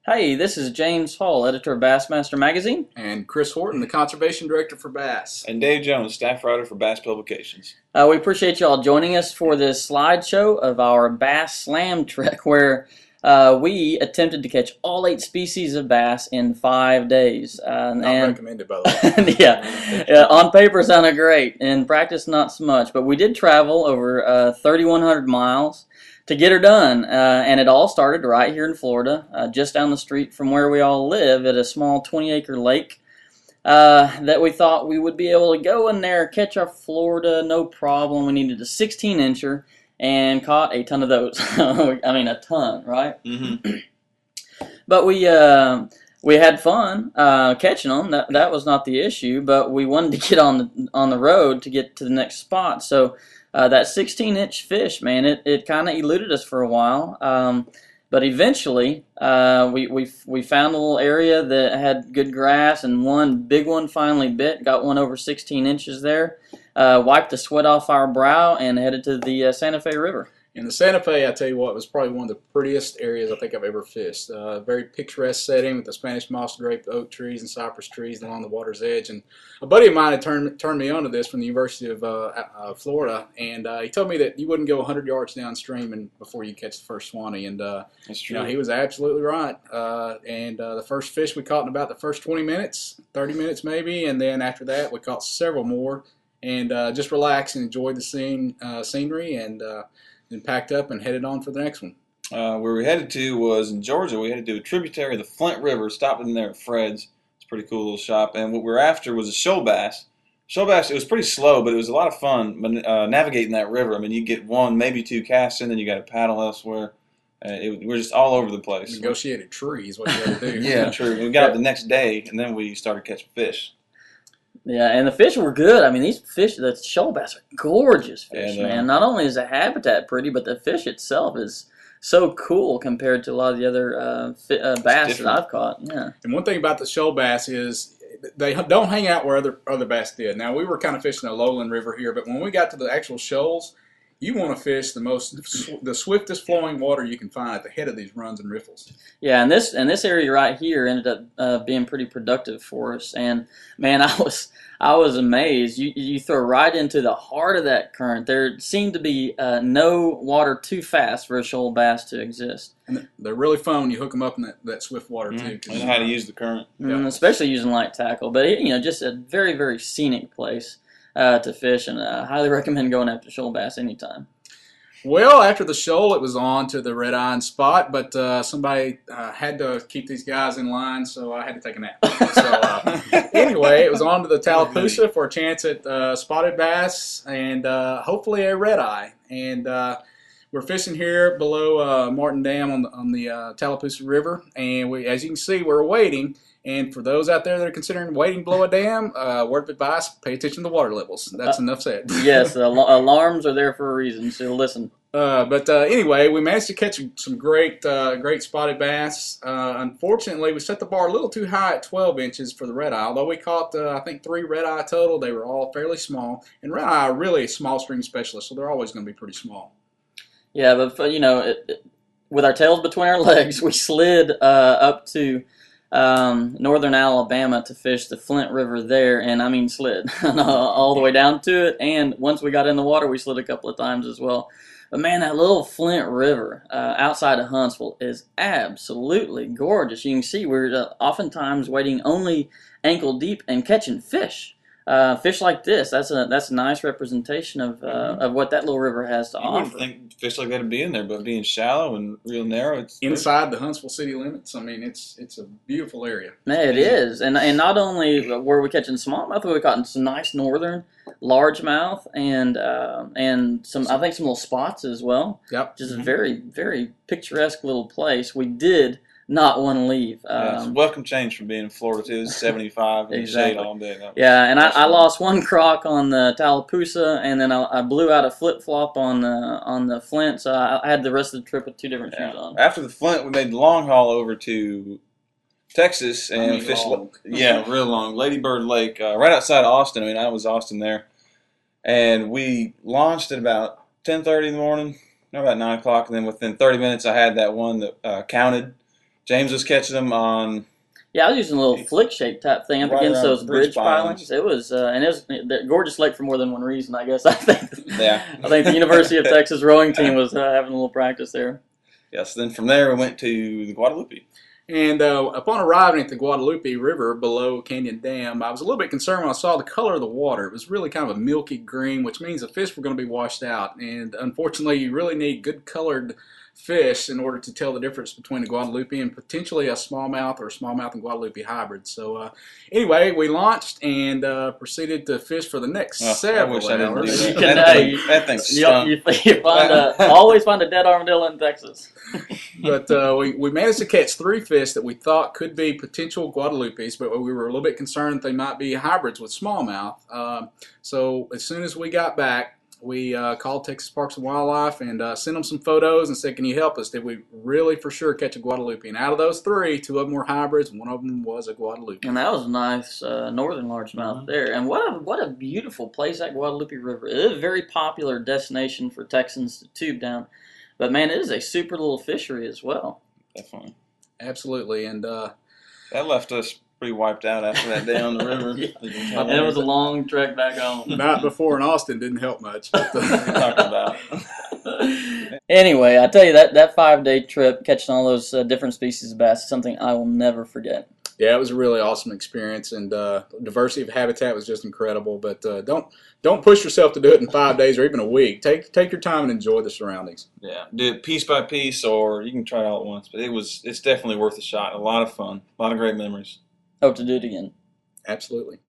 Hey, this is James Hall, editor of Bassmaster Magazine. And Chris Horton, the Conservation Director for Bass. And Dave Jones, staff writer for Bass Publications. We appreciate you all joining us for this slideshow of our Bass Slam trek, where we attempted to catch all 8 species of bass in 5 days. Not recommended, by the way. Yeah, on paper sounded great. In practice, not so much. But we did travel over 3,100 miles to get her done, and it all started right here in Florida, just down the street from where we all live at a small 20-acre lake that we thought we would be able to go in there, catch our Florida, no problem. We needed a 16-incher and caught a ton of those. I mean, a ton, right? Mm-hmm. But we had fun catching them. That was not the issue, but we wanted to get on the road to get to the next spot. So that 16-inch fish, man, it kind of eluded us for a while. But eventually, we found a little area that had good grass, and one big one finally bit. Got one over 16 inches there. Wiped the sweat off our brow and headed to the Santa Fe River. And the Santa Fe, I tell you what, was probably one of the prettiest areas I think I've ever fished. Very picturesque setting with the Spanish moss draped oak trees and cypress trees along the water's edge. And a buddy of mine had turned me on to this from the University of Florida, and he told me that you wouldn't go 100 yards downstream before you catch the first swanee. And That's true. he was absolutely right. The first fish we caught in about the first 20 minutes, 30 minutes maybe, and then after that we caught several more and just relaxed and enjoyed the scenery and then packed up and headed on for the next one. Where we headed to was in Georgia. We had to do a tributary of the Flint River, stopped in there at Fred's. It's a pretty cool little shop. And what we were after was a shoal bass. Shoal bass, it was pretty slow, but it was a lot of fun navigating that river. I mean, you get one, maybe 2 casts in, then you got to paddle elsewhere. We're just all over the place. Negotiated trees, what you got to do. Yeah, true. We got up the next day, and then we started catching fish. Yeah, and the fish were good. I mean, these fish, the shoal bass, are gorgeous fish, And, man. Not only is the habitat pretty, but the fish itself is so cool compared to a lot of the other bass that I've caught. Yeah. And one thing about the shoal bass is they don't hang out where other bass did. Now, we were kind of fishing a lowland river here, but when we got to the actual shoals, you want to fish the swiftest flowing water you can find at the head of these runs and riffles. Yeah, and this area right here ended up being pretty productive for us. And man, I was amazed. You throw right into the heart of that current. There seemed to be no water too fast for a shoal bass to exist. And they're really fun when you hook them up in that swift water too. And how to use the current. Especially using light tackle. But just a very, very scenic place to fish, and I highly recommend going after shoal bass anytime. Well, after the shoal, it was on to the red iron spot, but somebody had to keep these guys in line, so I had to take a nap. So anyway, it was on to the Tallapoosa for a chance at spotted bass and hopefully a red eye. And we're fishing here below Martin Dam on the Tallapoosa River, and as you can see, we're waiting. And for those out there that are considering waiting below a dam, word of advice, pay attention to the water levels. That's enough said. Yes, alarms are there for a reason, so listen. But anyway, we managed to catch some great spotted bass. Unfortunately, we set the bar a little too high at 12 inches for the red eye. Although we caught, I think, 3 red eye total, they were all fairly small. And red eye are really a small stream specialist, so they're always going to be pretty small. Yeah, but with our tails between our legs, we slid up to northern Alabama to fish the Flint River there, and I mean slid all the way down to it, and once we got in the water we slid a couple of times as well. But man, that little Flint River outside of Huntsville is absolutely gorgeous. You can see we're oftentimes wading only ankle deep and catching fish. Fish like this, that's a nice representation of what that little river has to offer. You wouldn't think fish like that would be in there, but being shallow and real narrow, it's inside the Huntsville city limits. I mean, it's a beautiful area. Man, it is, and not only were we catching smallmouth, we were catching some nice northern largemouth and some I think some little spots as well. Yep, just a very, very picturesque little place. We did not want to leave. It's a welcome change from being in Florida too. It's 75 in exactly. the shade all day. Yeah, and I lost one crock on the Tallapoosa, and then I blew out a flip flop on the Flint, so I had the rest of the trip with 2 different shoes on. After the Flint, we made the long haul over to Texas and fished. Yeah, real long. Lady Bird Lake, right outside of Austin. I mean, I was Austin there, and we launched at about 10:30 in the morning, about 9 o'clock, and then within 30 minutes, I had that one that counted. James was catching them on. Yeah, I was using a little flick shape type thing up Right against around those bridge pilings. pilings. It was, and it was the gorgeous lake for more than one reason, I guess. I think. Yeah. I think the University of Texas rowing team was having a little practice there. Yes. Then from there we went to the Guadalupe. And upon arriving at the Guadalupe River below Canyon Dam, I was a little bit concerned when I saw the color of the water. It was really kind of a milky green, which means the fish were going to be washed out. And unfortunately, you really need good colored fish in order to tell the difference between a Guadalupe and potentially a smallmouth or a smallmouth and Guadalupe hybrid. So anyway, we launched and proceeded to fish for the next several I wish I didn't do hours. that. That thing stunk. You always find a dead armadillo in Texas. But we managed to catch 3 fish that we thought could be potential Guadalupes, but we were a little bit concerned that they might be hybrids with smallmouth. So as soon as we got back, we called Texas Parks and Wildlife and sent them some photos and said, "Can you help us? Did we really for sure catch a Guadalupe?" And out of those 3, 2 of them were hybrids, and 1 of them was a Guadalupe. And that was a nice northern largemouth there. And what a beautiful place that Guadalupe River is. It is a very popular destination for Texans to tube down. But man, it is a super little fishery as well. Definitely. Absolutely. And that left us pretty wiped out after that day on the river. Yeah. And it was a long trek back home. Night before in Austin didn't help much. But, What are you talking about? Anyway, I tell you, that 5-day trip, catching all those different species of bass, is something I will never forget. Yeah, it was a really awesome experience, and the diversity of habitat was just incredible. But don't push yourself to do it in 5 days or even a week. Take your time and enjoy the surroundings. Yeah, do it piece by piece, or you can try it all at once. But it's definitely worth a shot. A lot of fun, a lot of great memories. Hope to do it again. Absolutely.